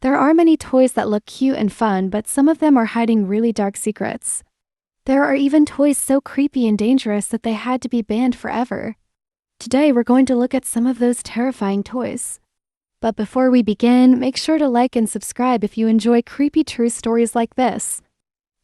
There are many toys that look cute and fun, but some of them are hiding really dark secrets. There are even toys so creepy and dangerous that they had to be banned forever. Today we're going to look at some of those terrifying toys. But before we begin, make sure to like and subscribe if you enjoy creepy true stories like this.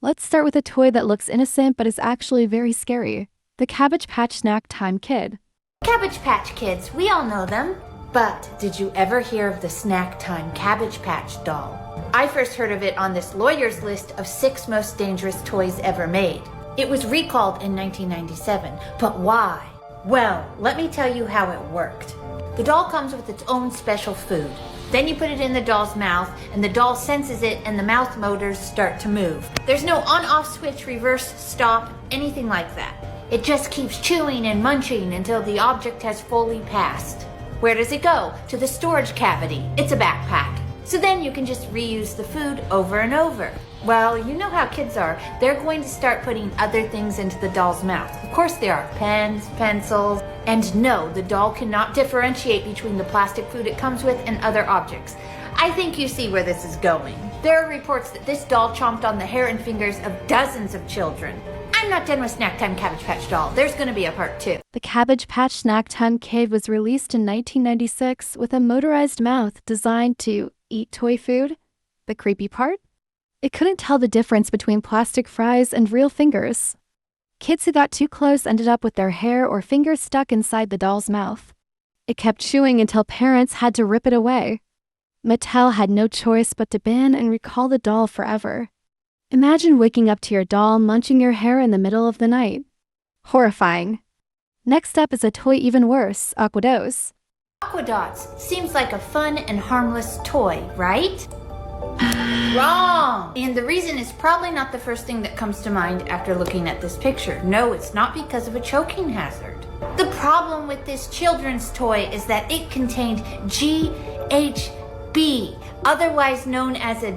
Let's start with a toy that looks innocent but is actually very scary. The Cabbage Patch Snack Time Kid. Cabbage Patch Kids, we all know them. But did you ever hear of the Snack Time Cabbage Patch doll? I first heard of it on this lawyer's list of 6 most dangerous toys ever made. It was recalled in 1997, but why? Well, let me tell you how it worked. The doll comes with its own special food. Then you put it in the doll's mouth, and the doll senses it and the mouth motors start to move. There's no on-off switch, reverse, stop, anything like that. It just keeps chewing and munching until the object has fully passed. Where does it go? To the storage cavity. It's a backpack. So then you can just reuse the food over and over. Well, you know how kids are. They're going to start putting other things into the doll's mouth. Of course there are pens, pencils, and no, the doll cannot differentiate between the plastic food it comes with and other objects. I think you see where this is going. There are reports that this doll chomped on the hair and fingers of dozens of children. I'm not done with Snack Time Cabbage Patch Doll. There's going to be a part 2. The Cabbage Patch Snack Time Kid was released in 1996 with a motorized mouth designed to eat toy food. The creepy part? It couldn't tell the difference between plastic fries and real fingers. Kids who got too close ended up with their hair or fingers stuck inside the doll's mouth. It kept chewing until parents had to rip it away. Mattel had no choice but to ban and recall the doll forever. Imagine waking up to your doll munching your hair in the middle of the night. Horrifying. Next up is a toy even worse, Aquad Dots. Aquad Dots seems like a fun and harmless toy, right? Wrong! And the reason is probably not the first thing that comes to mind after looking at this picture. No, it's not because of a choking hazard. The problem with this children's toy is that it contained GHB, otherwise known as a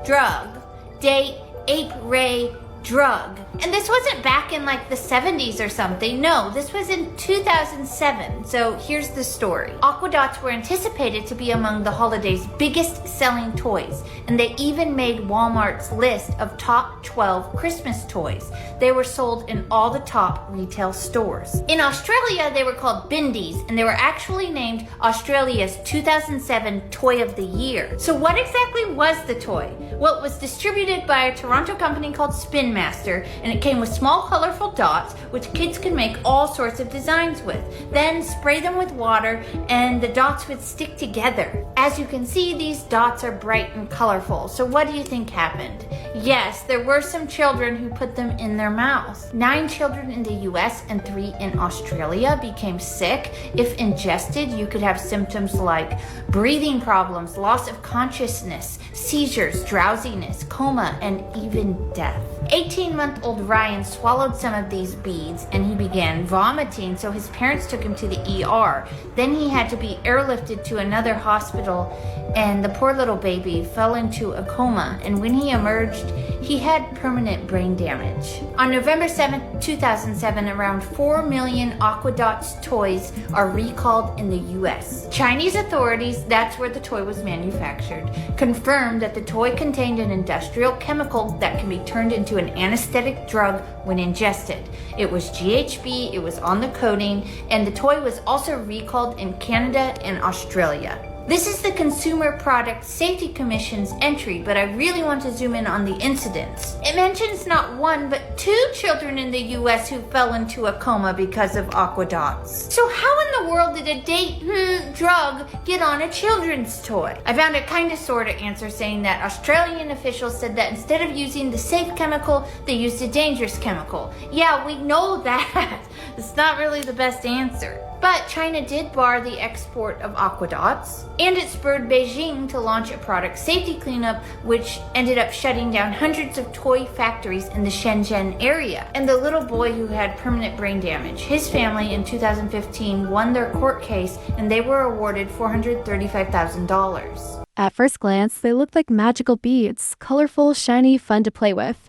drug. Date ape ray drug. And this wasn't back in like the 70s or something. No, this was in 2007. So here's the story. Aquad Dots were anticipated to be among the holiday's biggest selling toys, and they even made Walmart's list of top 12 Christmas toys. They were sold in all the top retail stores. In Australia, they were called Bindies, and they were actually named Australia's 2007 Toy of the Year. So what exactly was the toy? Well, it was distributed by a Toronto company called Spin Master, and it came with small colorful dots which kids could make all sorts of designs with. Then spray them with water and the dots would stick together. As you can see, these dots are bright and colorful. So what do you think happened? Yes, there were some children who put them in their mouth. 9 children in the US and 3 in Australia became sick. If ingested, you could have symptoms like breathing problems, loss of consciousness, seizures, drowsiness, coma, and even death. 18-month-old Ryan swallowed some of these beads and he began vomiting, so his parents took him to the ER. Then he had to be airlifted to another hospital, and the poor little baby fell into a coma, and when he emerged, he had permanent brain damage. On November 7, 2007, around 4 million Aquad Dots toys are recalled in the US. Chinese authorities, that's where the toy was manufactured, confirmed that the toy contained an industrial chemical that can be turned into an anesthetic drug when ingested. It was GHB, it was on the coating, and the toy was also recalled in Canada and Australia. This is the Consumer Product Safety Commission's entry, but I really want to zoom in on the incidents. It mentions not 1, but 2 children in the US who fell into a coma because of Aquad Dots. So how in the world did a drug get on a children's toy? I found a kind of sort of answer saying that Australian officials said that instead of using the safe chemical, they used a dangerous chemical. Yeah, we know that. It's not really the best answer. But China did bar the export of Aquad Dots, and it spurred Beijing to launch a product safety cleanup, which ended up shutting down hundreds of toy factories in the Shenzhen area. And the little boy who had permanent brain damage, his family in 2015 won their court case, and they were awarded $435,000. At first glance, they looked like magical beads, colorful, shiny, fun to play with.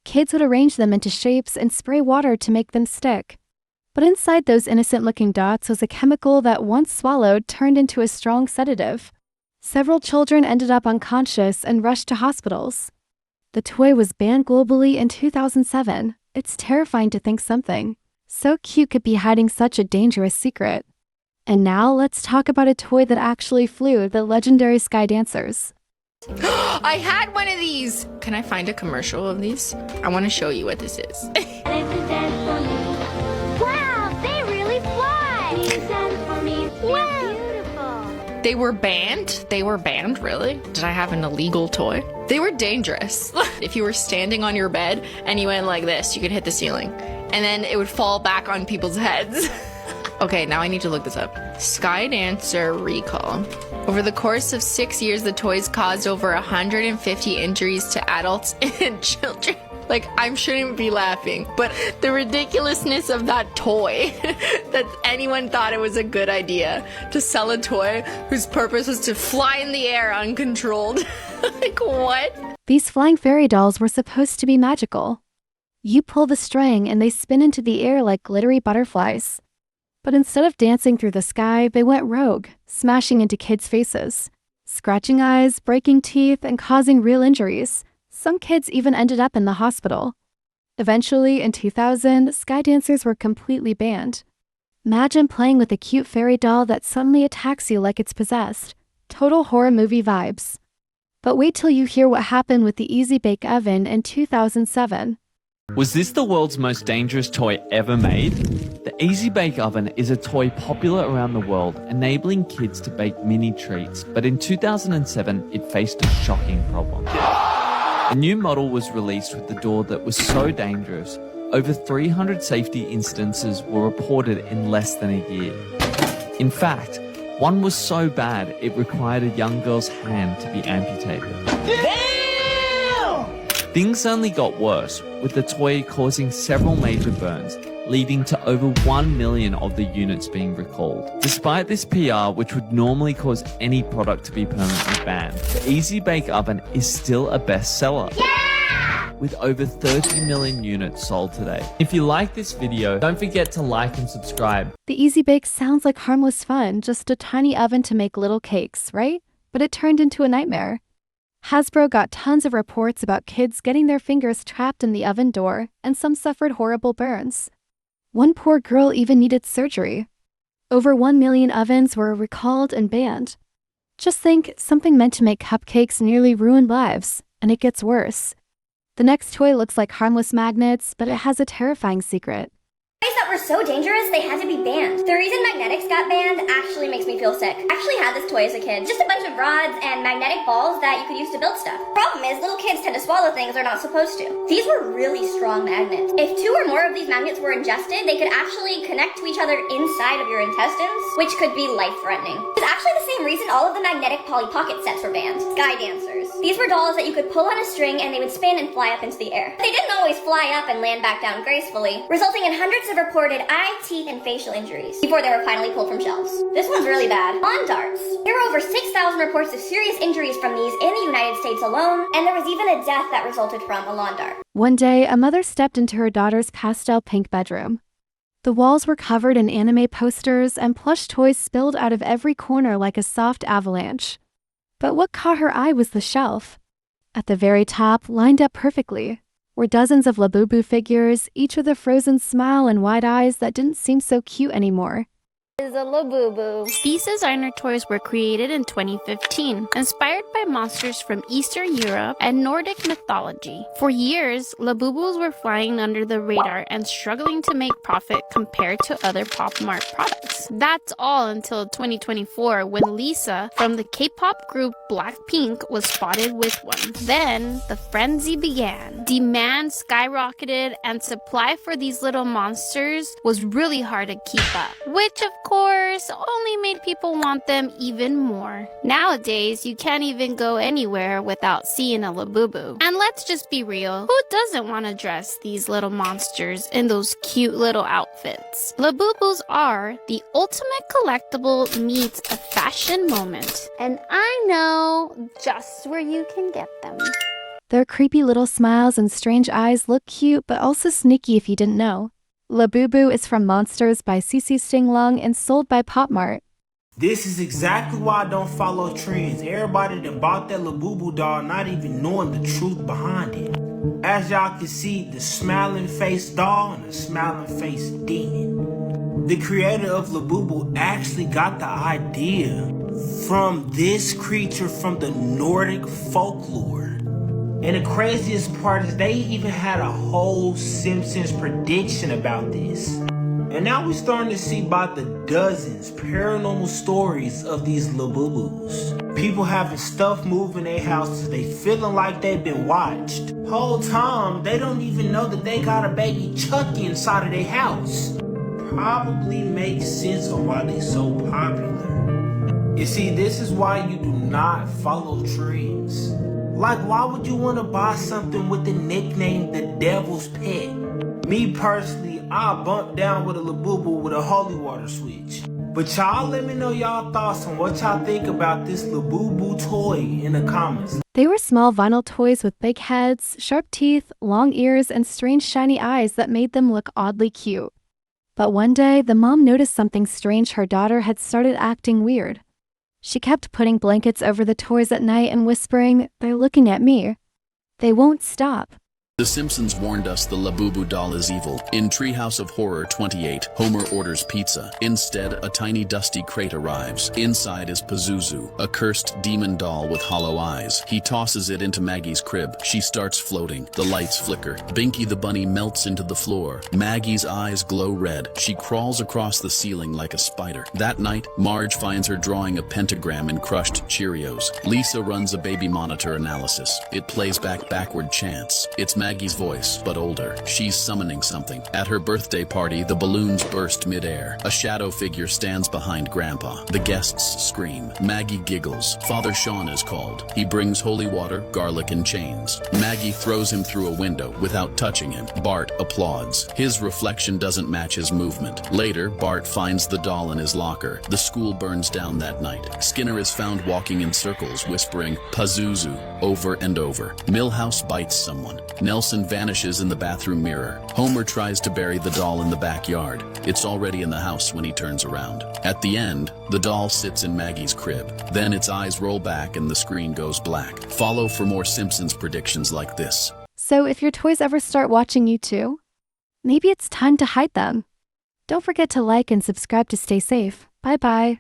Kids would arrange them into shapes and spray water to make them stick. But inside those innocent-looking dots was a chemical that once swallowed turned into a strong sedative. Several children ended up unconscious and rushed to hospitals. The toy was banned globally in 2007. It's terrifying to think something so cute could be hiding such a dangerous secret. And now let's talk about a toy that actually flew, the legendary Skydancers. I had one of these! Can I find a commercial of these? I want to show you what this is. Wow, they really fly! Wow. Beautiful. They were banned? They were banned, really? Did I have an illegal toy? They were dangerous. If you were standing on your bed and you went like this, you could hit the ceiling. And then it would fall back on people's heads. Okay, now I need to look this up. Skydancer recall. Over the course of 6 years, the toys caused over 150 injuries to adults and children. Like, I shouldn't be laughing, but the ridiculousness of that toy, that anyone thought it was a good idea to sell a toy whose purpose was to fly in the air uncontrolled. Like, what? These flying fairy dolls were supposed to be magical. You pull the string and they spin into the air like glittery butterflies. But instead of dancing through the sky, they went rogue, smashing into kids' faces, scratching eyes, breaking teeth, and causing real injuries. Some kids even ended up in the hospital. Eventually, in 2000, Skydancers were completely banned. Imagine playing with a cute fairy doll that suddenly attacks you like it's possessed. Total horror movie vibes. But wait till you hear what happened with the 𝗀ecie Bake Oven in 2007. Was this the world's most dangerous toy ever made? The 𝗀ecie Bake Oven is a toy popular around the world, enabling kids to bake mini treats, but in 2007 it faced a shocking problem. A new model was released with the door that was so dangerous, over 300 safety instances were reported in less than a year. In fact, one was so bad it required a young girl's hand to be amputated. Things only got worse, with the toy causing several major burns, leading to over 1 million of the units being recalled. Despite this PR, which would normally cause any product to be permanently banned, the 𝗀ecie Bake Oven is still a bestseller. Yeah! With over 30 million units sold today. If you like this video, don't forget to like and subscribe. The 𝗀ecie Bake sounds like harmless fun, just a tiny oven to make little cakes, right? But it turned into a nightmare. Hasbro got tons of reports about kids getting their fingers trapped in the oven door, and some suffered horrible burns. One poor girl even needed surgery. Over 1 million ovens were recalled and banned. Just think, something meant to make cupcakes nearly ruined lives, and it gets worse. The next toy looks like harmless magnets, but it has a terrifying secret. Toys that were so dangerous, they had to be banned. The reason magnetics got banned actually makes me feel sick. I actually had this toy as a kid. Just a bunch of rods and magnetic balls that you could use to build stuff. Problem is, little kids tend to swallow things they're not supposed to. These were really strong magnets. If 2 or more of these magnets were ingested, they could actually connect to each other inside of your intestines, which could be life-threatening. It's actually the same reason all of the magnetic Polly Pocket sets were banned. Skydancers. These were dolls that you could pull on a string and they would spin and fly up into the air. They didn't always fly up and land back down gracefully, resulting in hundreds of reported eye, teeth, and facial injuries before they were finally pulled from shelves. This one's really bad. Lawn darts. There were over 6,000 reports of serious injuries from these in the United States alone, and there was even a death that resulted from a lawn dart. One day, a mother stepped into her daughter's pastel pink bedroom. The walls were covered in anime posters, and plush toys spilled out of every corner like a soft avalanche. But what caught her eye was the shelf. At the very top, lined up perfectly, were dozens of Laboo figures, each with a frozen smile and wide eyes that didn't seem so cute anymore. Is a Laboo. These designer toys were created in 2015, inspired by monsters from Eastern Europe and Nordic mythology. For years, Laboobos were flying under the radar and struggling to make profit compared to other Pop Mart products. That's all until 2024, when Lisa from the K-pop group Blackpink was spotted with one. Then, the frenzy began. Demand skyrocketed, and supply for these little monsters was really hard to keep up, which of course only made people want them even more. Nowadays, you can't even go anywhere without seeing a Laboo. And let's just be real, who doesn't want to dress these little monsters in those cute little outfits? Laboobos are the ultimate collectible meets a fashion moment, and I know just where you can get them. Their creepy little smiles and strange eyes look cute, but also sneaky if you didn't know. Laboo is from Monsters by 𝗊𝗄 and sold by Pop Mart. This is exactly why I don't follow trends. Everybody that bought that Laboo doll not even knowing the truth behind it. As y'all can see, the smiling face doll and the smiling face demon. The creator of Laboo actually got the idea from this creature from the Nordic folklore. And the craziest part is they even had a whole Simpsons prediction about this. And now we're starting to see about the dozens paranormal stories of these Laboobos. People having stuff move in their houses, they feeling like they've been watched. Whole time, they don't even know that they got a baby Chucky inside of their house. Probably makes sense on why they so popular. You see, this is why you do not follow trends. Like, why would you want to buy something with the nickname The Devil's Pet? Me personally, I bump down with a Laboo with a holy water switch. But y'all let me know y'all thoughts on what y'all think about this Laboo toy in the comments. They were small vinyl toys with big heads, sharp teeth, long ears, and strange shiny eyes that made them look oddly cute. But one day, the mom noticed something strange. Her daughter had started acting weird. She kept putting blankets over the toys at night and whispering, "They're looking at me." They won't stop. The Simpsons warned us the Laboo doll is evil. In Treehouse of Horror 28, Homer orders pizza. Instead, a tiny dusty crate arrives. Inside is Pazuzu, a cursed demon doll with hollow eyes. He tosses it into Maggie's crib. She starts floating. The lights flicker. Binky the bunny melts into the floor. Maggie's eyes glow red. She crawls across the ceiling like a spider. That night, Marge finds her drawing a pentagram in crushed Cheerios. Lisa runs a baby monitor analysis. It plays back backward chants. It's Maggie's voice, but older. She's summoning something. At her birthday party, the balloons burst midair. A shadow figure stands behind Grandpa. The guests scream. Maggie giggles. Father Sean is called. He brings holy water, garlic, and chains. Maggie throws him through a window without touching him. Bart applauds. His reflection doesn't match his movement. Later, Bart finds the doll in his locker. The school burns down that night. Skinner is found walking in circles, whispering Pazuzu over and over. Milhouse bites someone. Nelson vanishes in the bathroom mirror. Homer tries to bury the doll in the backyard. It's already in the house when he turns around. At the end, the doll sits in Maggie's crib. Then its eyes roll back and the screen goes black. Follow for more Simpsons predictions like this. So if your toys ever start watching you too, maybe it's time to hide them. Don't forget to like and subscribe to stay safe. Bye-bye.